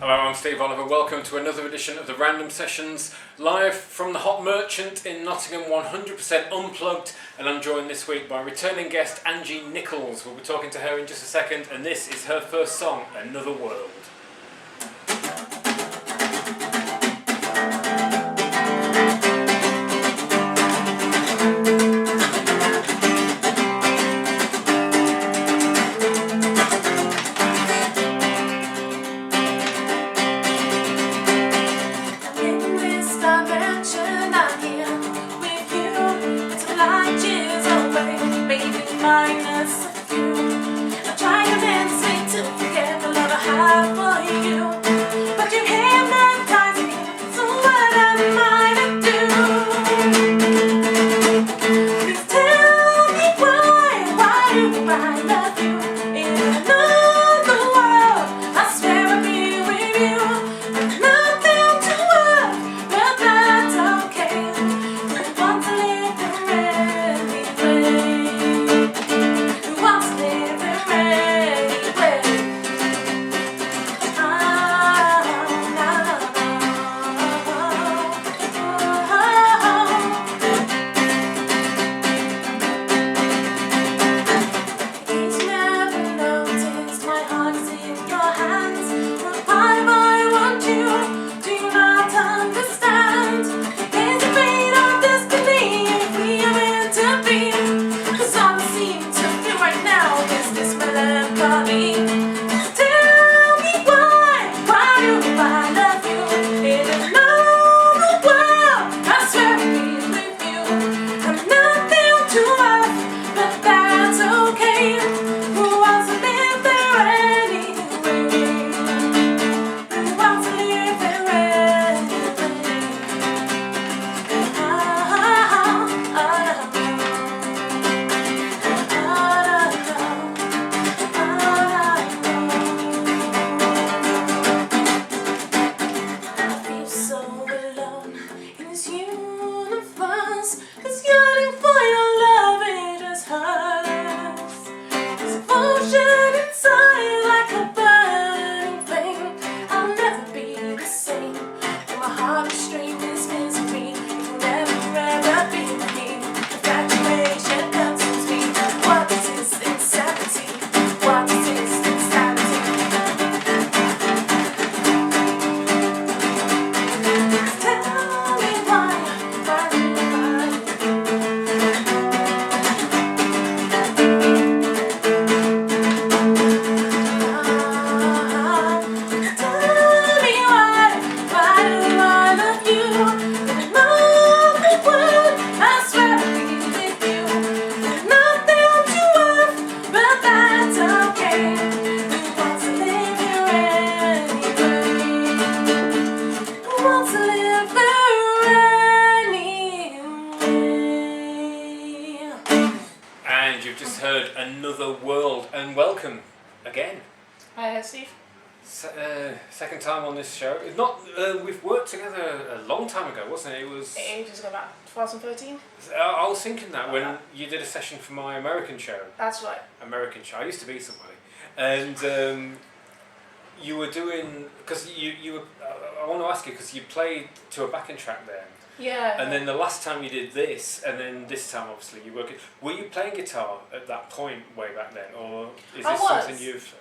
Hello, I'm Steve Oliver. Welcome to another edition of the Random Sessions, live from the Hot Merchant in Nottingham, 100% unplugged, and I'm joined this week by returning guest Angie Niccals. We'll be talking to her in just a second, and this is her first song, Another World. Another World, and welcome again. Hi, Steve. Second time on this show. It's not. We've worked together a long time ago, wasn't it? It was ages ago, about 2013. I was thinking that when you did a session for my American show. That's right. American show. I used to be somebody, and you were doing because you were. I want to ask you because you played to a backing track then. Yeah. And then the last time you did this, and then this time obviously you work. Were you playing guitar at that point way back then, or is this something you've?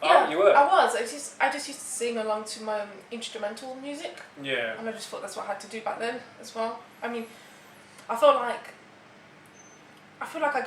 Yeah, oh, you were. I was. I just used to sing along to my instrumental music. Yeah. And I just thought that's what I had to do back then as well. I mean, I feel like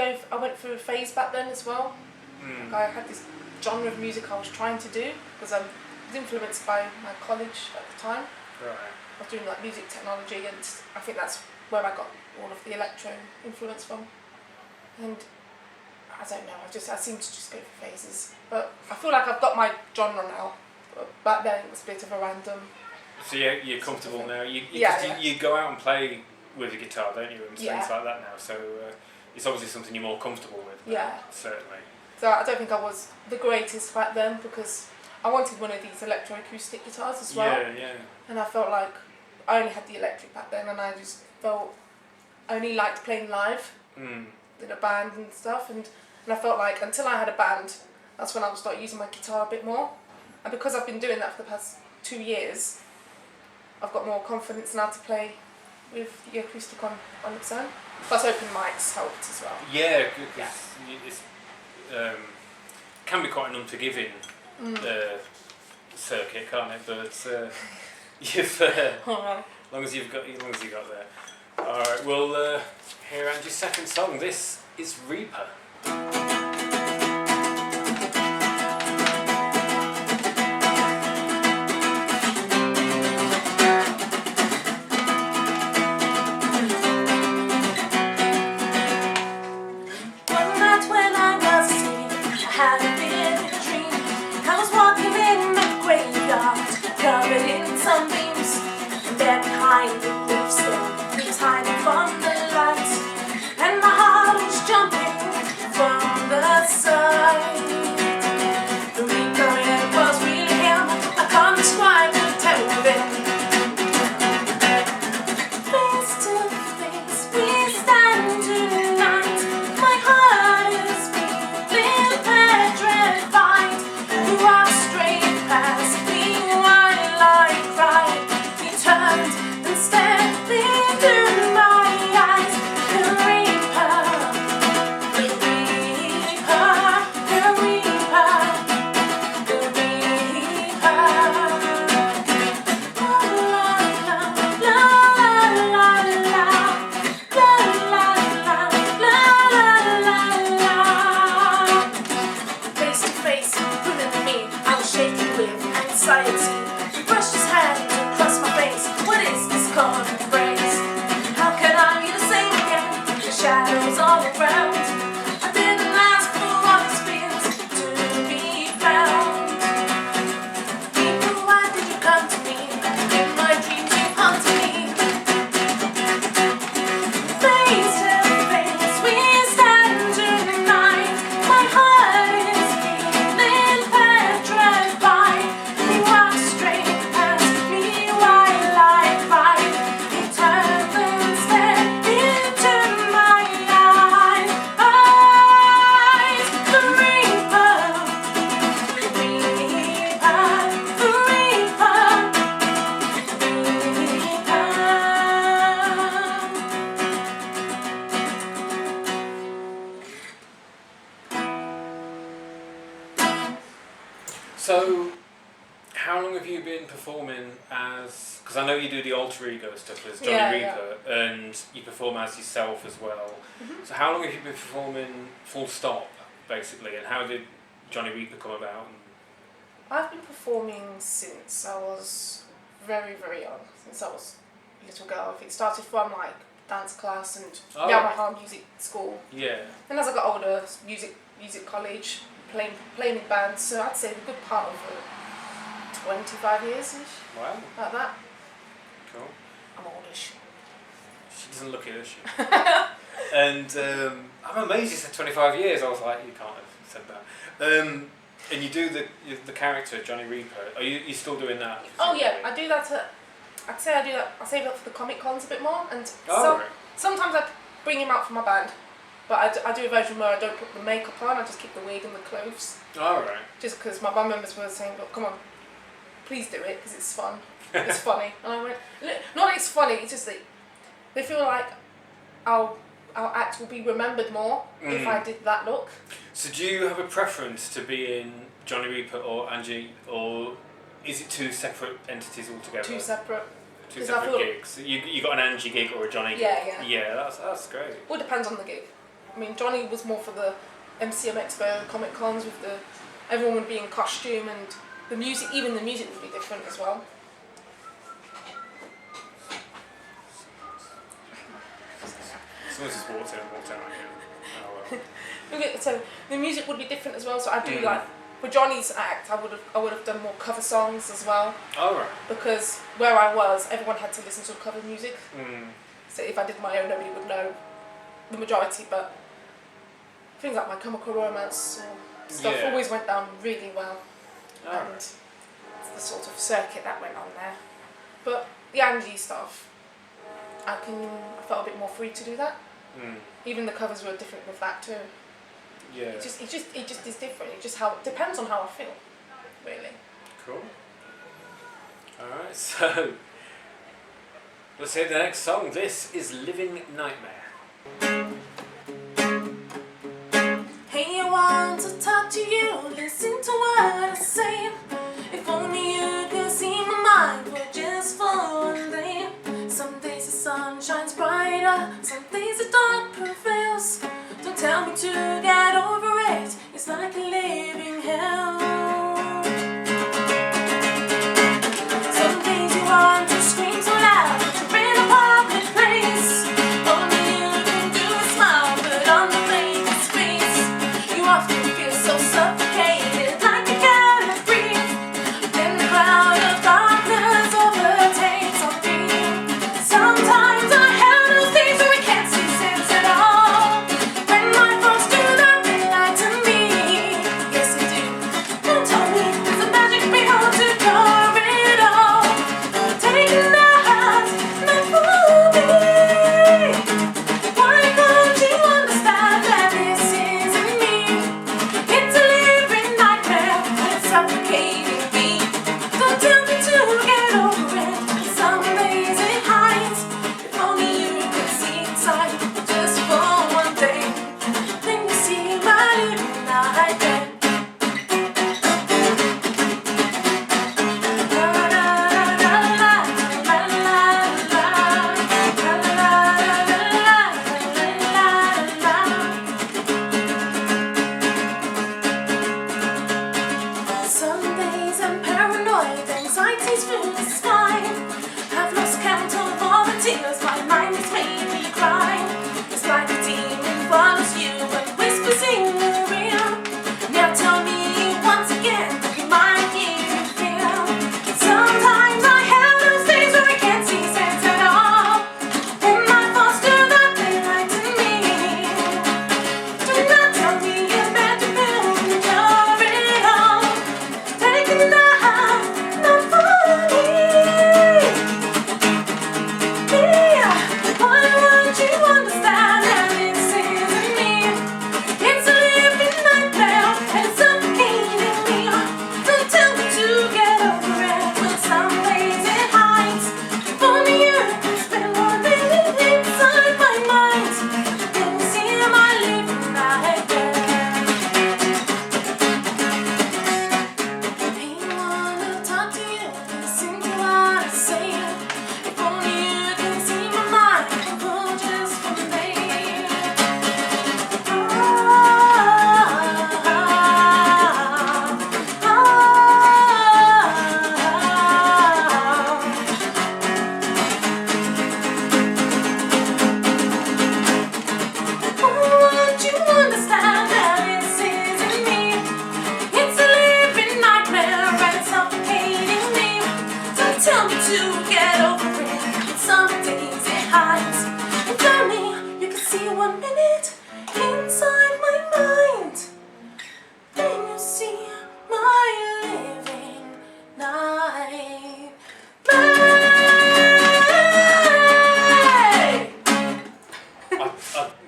I went through a phase back then as well. Mm. Like I had this genre of music I was trying to do because I was influenced by my college at the time. Right. I was doing like music technology, and I think that's where I got all of the electro influence from. And I don't know, I seem to just go for phases. But I feel like I've got my genre now. But back then it was a bit of a random. So you're comfortable now. Yeah. You go out and play with a guitar, don't you, and things Yeah. like that now. So it's obviously something you're more comfortable with. Now, Yeah. certainly. So I don't think I was the greatest back then because I wanted one of these electroacoustic guitars as well. Yeah, yeah. And I felt like I only had the electric back then, and I just felt I only liked playing live in a band and stuff. And I felt like until I had a band, that's when I would start using my guitar a bit more. And because I've been doing that for the past 2 years, I've got more confidence now to play with the acoustic on its own. Plus open mics helped as well. Yeah, because it's can be quite an unforgiving circuit, can't it? But you've as long as you got there. All right, we'll hear Angie's second song. This is Reaper. Covered in sunbeams, and there behind the cliffs there was hiding from the light, and my heart was jumping from the side. The reaper, it was really him. I can't describe the terror of it. Face to face we stand tonight. My heart is feeling petrified. You walk straight past me. And stared into my eyes. The reaper, the reaper, the reaper, the reaper. La la la la la la la la. Face to face, pulling me, I was shaking with anxiety. He brushed his hand across my face. What is this common phrase? How can I be the same again? The shadows all around. I didn't ask for what experience to be found. People, why did you come to me? In my dreams you haunted me. Face to face we stand tonight. My heart is feeling petrified. You walk straight past me while I fight. You turn and stare into my eyes. The reaper, the reaper, the reaper, the reaper. So, how long have you been performing as? Because I know you do the alter ego stuff as Johnny Yeah, Reaper, and you perform as yourself as well. So, how long have you been performing full stop, basically, and how did Johnny Reaper come about? I've been performing since I was very, very young, since I was a little girl. I think it started from like dance class and Oh. Yamaha music school. Yeah. And as I got older, music college, playing in bands. So I'd say a good part of 25 years-ish, Wow. like that. Cool. I'm oldish. She doesn't look it, does she? And I'm amazed you said 25 years. I was like, you can't have said that. And you do the character Johnny Reaper. Are you still doing that? Oh yeah, I do that I'd say I do that. I save that for the comic cons a bit more, and Oh, right. sometimes I bring him out for my band, but I do a version where I don't put the makeup on. I just keep the wig and the clothes. All right. Just because my band members were saying, "Look, come on, please do it because it's fun, it's funny." And I went, "Not that it's funny. It's just that they feel like our act will be remembered more if I did that look." So do you have a preference to be in Johnny Reaper or Angie, or is it two separate entities altogether? Two separate. Two 'cause I separate feel- gigs. You got an Angie gig or a Johnny gig? Yeah. Yeah, that's great. All depends on the gig. I mean, Johnny was more for the MCM Expo, Comic Cons, with everyone would be in costume, and the music, even the music would be different as well. Someone just walked in and walked out again. Oh, well. Okay, so the music would be different as well. So I do like for Johnny's act, I would have done more cover songs as well, All right. because where I was, everyone had to listen to cover music. Mm. So if I did my own, nobody would know the majority. But things like My Chemical Romance or stuff Yeah. always went down really well, All and right. it's the sort of circuit that went on there. But the Angie stuff, I felt a bit more free to do that. Mm. Even the covers were different with that too. Yeah. It just is different. It just depends on how I feel, really. Cool. Alright, so let's hear the next song. This is Living Nightmare. Hey, I want to talk to you, listen to what I say. If only you could see my mind for just for one day. Some days the sun shines brighter, some days the dark prevails. Don't tell me to get over it, it's like a living hell. Some days you want to scream so loud, but you're in a public place. Only you can do is smile, but on the faintest face, you often feel so suffocated, like you cannot breathe. Then the cloud of darkness overtakes our feet. Sometimes I have those days where I can't see sense at all. When my thoughts do not lie to me, yes they do. Don't tell me there's a magic pill to cure it all. Taking the heart, not for me. Why can't you understand that this isn't me? It's a living nightmare and it's suffocating me. Don't tell me to get over it. Some days it hides. If only you could see inside just for one day, then you see my living nightmare. Some days I'm paranoid, anxiety's through the sky. I've lost count of all the tears my mind has made me cry. It's like a demon follows you and whispers in your ear. Now tell me once again, remind me you feel. Sometimes I have those days where I can't see sense at all. When my thoughts do not lie to me. Do not tell me you're meant to cure it all. Taking the heart, not for me. Yeah, why won't you understand that this isn't me? It's a living nightmare and it's suffocating me. Don't tell me to get over it when some days it hides. If only you could spend one day inside my mind, then you see my living nightmare. Hey, I wanna talk to you, listen to what I say. If only you can see my mind for just one day. Won't you understand that this isn't me? It's a living nightmare and it's suffocating me. Don't tell me to get over it. Some days it hides. If only you could see 1 minute inside my mind, then you see my living nightmare.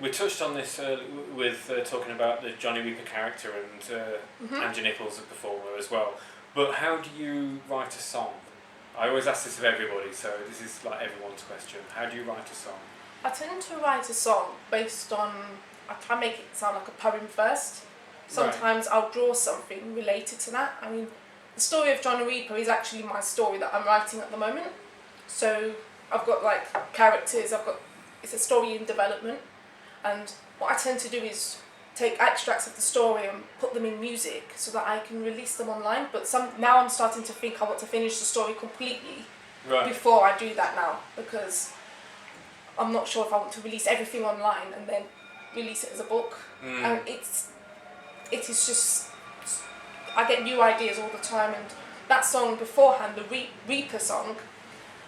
We touched on this with talking about the Johnny Reaper character and Angie Niccals, the performer, as well. But how do you write a song? I always ask this of everybody, so this is like everyone's question. How do you write a song? I tend to write a song based on, I try and make it sound like a poem first. Sometimes I'll draw something related to that. I mean, the story of Johnny Reaper is actually my story that I'm writing at the moment. So I've got like characters, it's a story in development. And what I tend to do is take extracts of the story and put them in music so that I can release them online. But now I'm starting to think I want to finish the story completely before I do that now, because I'm not sure if I want to release everything online and then release it as a book. And it is just, I get new ideas all the time. And that song beforehand, the Reaper song,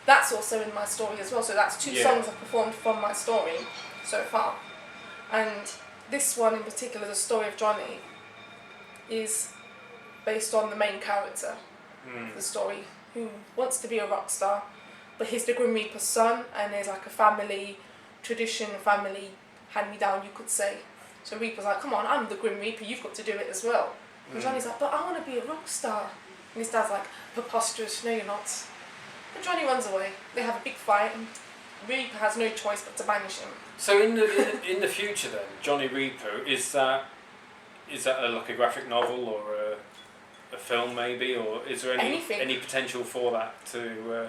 that's also in my story as well. So that's two songs I've performed from my story so far. And this one in particular, the story of Johnny, is based on the main character of the story, who wants to be a rock star, but he's the Grim Reaper's son, and there's like a family tradition, family hand-me-down, you could say. So Reaper's like, come on, I'm the Grim Reaper, you've got to do it as well. And Johnny's like, but I want to be a rock star. And his dad's like, preposterous, no you're not. But Johnny runs away. They have a big fight and Reaper has no choice but to banish him. So in the future then, Johnny Reaper, is that like a graphic novel or a film maybe, or is there any potential for that to?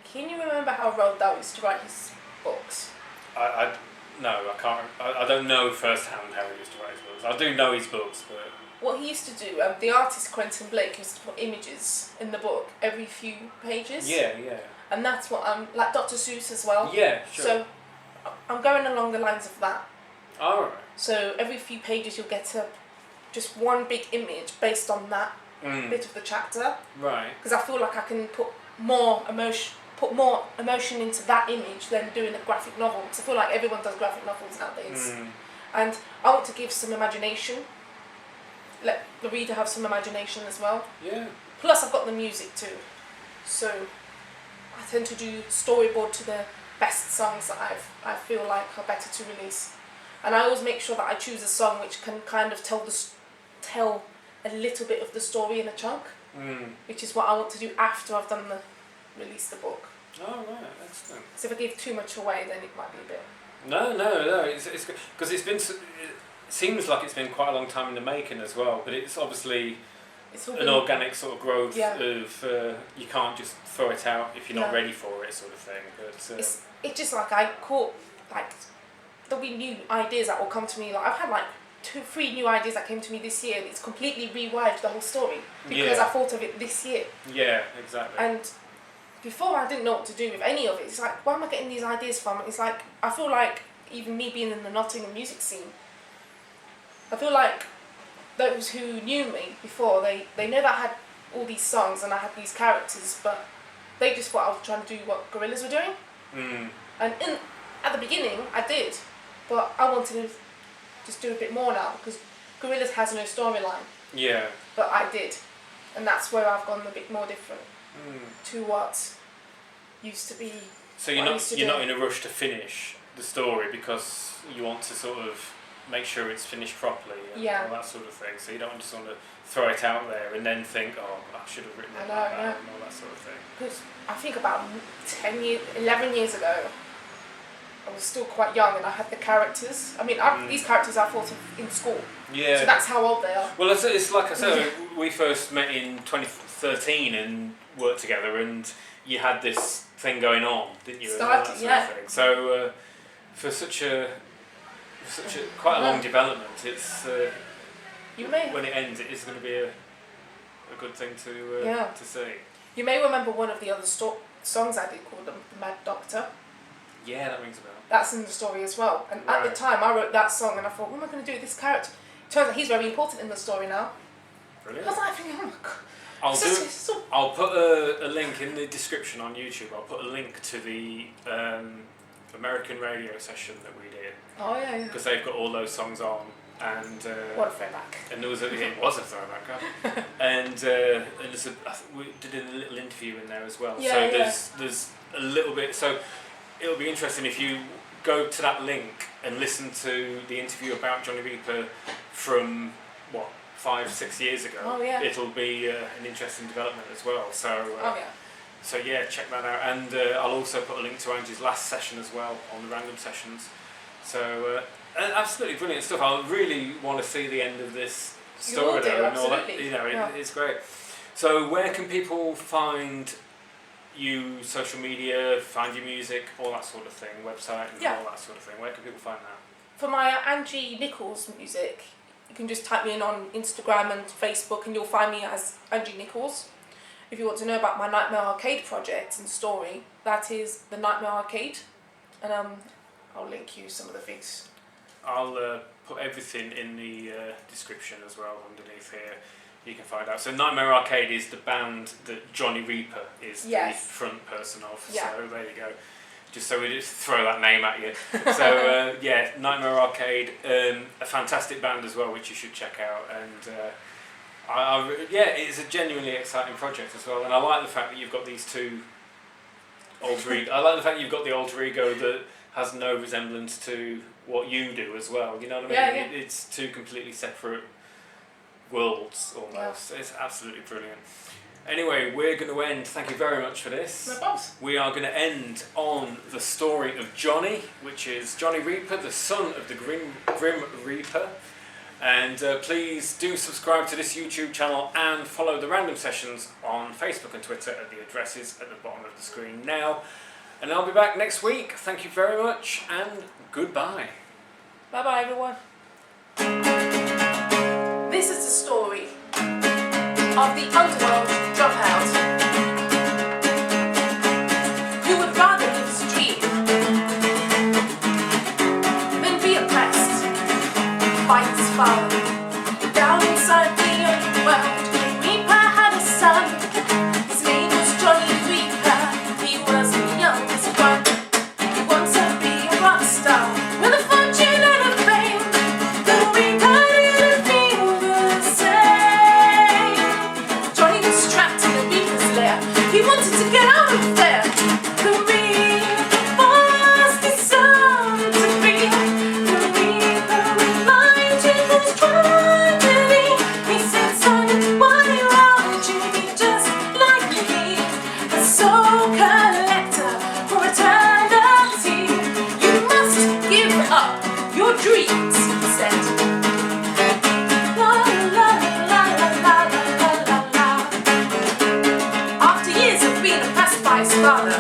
Can you remember how Roald Dahl used to write his books? No, I can't. I don't know firsthand how he used to write his books. I do know his books, but what he used to do, the artist Quentin Blake used to put images in the book every few pages. Yeah. And that's what like Dr. Seuss as well. Yeah, sure. So I'm going along the lines of that. Alright. So every few pages you'll get just one big image based on that bit of the chapter. Right. Because I feel like I can put more emotion into that image than doing a graphic novel. Because I feel like everyone does graphic novels nowadays. And I want to give some imagination. Let the reader have some imagination as well. Yeah. Plus I've got the music too. So I tend to do storyboard to the best songs that I feel like are better to release. And I always make sure that I choose a song which can kind of tell a little bit of the story in a chunk, which is what I want to do after I've released the book. Oh right, excellent. So if I give too much away, then it might be a bit. No. It's because it seems like it's been quite a long time in the making as well. But it's obviously an organic sort of growth of you can't just throw it out if you're not ready for it, sort of thing. But it's just like I caught there'll be new ideas that will come to me. Like I've had like 2-3 new ideas that came to me this year, and it's completely rewired the whole story because I thought of it this year. Yeah, exactly. And before I didn't know what to do with any of it. It's like, where am I getting these ideas from? It's like I feel like even me being in the Nottingham music scene, I feel like those who knew me before, they know that I had all these songs and I had these characters, but they just thought I was trying to do what Gorillaz were doing. And at the beginning, I did, but I wanted to just do a bit more now because Gorillaz has no storyline. Yeah. But I did, and that's where I've gone a bit more different to what used to be. So you're not in a rush to finish the story because you want to sort of make sure it's finished properly and all that sort of thing. So you don't just want to throw it out there and then think, oh, I should have written it like that and all that sort of thing. Because I think about 11 years ago, I was still quite young and I had the characters. I mean, these characters I thought of in school. Yeah. So that's how old they are. Well, it's like I said, we first met in 2013 and worked together, and you had this thing going on, didn't you? Started, yeah. So for such a quite a long development, it's when it ends, it is going to be a good thing to see. You may remember one of the other songs I did called The Mad Doctor. Yeah, that rings a bell. That's in the story as well. And at the time, I wrote that song and I thought, what am I going to do with this character? It turns out he's very important in the story now. Brilliant. I was like thinking, oh my god. I'll put a link in the description on YouTube. I'll put a link to the American radio session that we did. Oh yeah. Because they've got all those songs on, and what a throwback. And there was it was a throwback, and we did a little interview in there as well. Yeah, so there's a little bit. So it'll be interesting if you go to that link and listen to the interview about Johnny Reaper from 5-6 years ago. Oh yeah. It'll be an interesting development as well. So. So yeah, check that out, and I'll also put a link to Angie's last session as well on the random sessions. So absolutely brilliant stuff. I really want to see the end of this story and all that. It's great. So where can people find you? Social media, find your music, all that sort of thing. Website and all that sort of thing. Where can people find that? For my Angie Niccals music, you can just type me in on Instagram and Facebook, and you'll find me as Angie Niccals. If you want to know about my Nightmare Arcade project and story, that is the Nightmare Arcade, and I'll link you some of the things. I'll put everything in the description as well underneath here. You can find out. So Nightmare Arcade is the band that Johnny Reaper is the front person of. Yeah. So there you go. Just so we just throw that name at you. So Nightmare Arcade, a fantastic band as well, which you should check out. And it's a genuinely exciting project as well, and I like the fact that you've got these two alter ego. I like the fact that you've got the alter ego that has no resemblance to what you do as well. You know what I mean? Yeah. It's two completely separate worlds almost. It's absolutely brilliant. Anyway, we're going to end. Thank you very much for this. No problems. We are going to end on the story of Johnny, which is Johnny Reaper, the son of the Grim Reaper. And please do subscribe to this YouTube channel and follow the Random Sessions on Facebook and Twitter at the addresses at the bottom of the screen now. And I'll be back next week. Thank you very much and goodbye. Bye bye, everyone. This is the story of the underworld dropout who would rather live his dream than be oppressed by his father. Down inside the underworld, the Reaper had a son. His name was Johnny Reaper. He was the youngest one. He wanted to be a rock star with a fortune and a fame. The Reaper didn't feel the same. Johnny was trapped in the Reaper's lair. He wanted to get out of there. The Reaper forced his son to be. The Reaper reminded his tragedy. He said, son, why won't you be just like me? A soul collector for eternity. You must give up your dreams, he said. La la la la la la la la. After years of being oppressed by his father,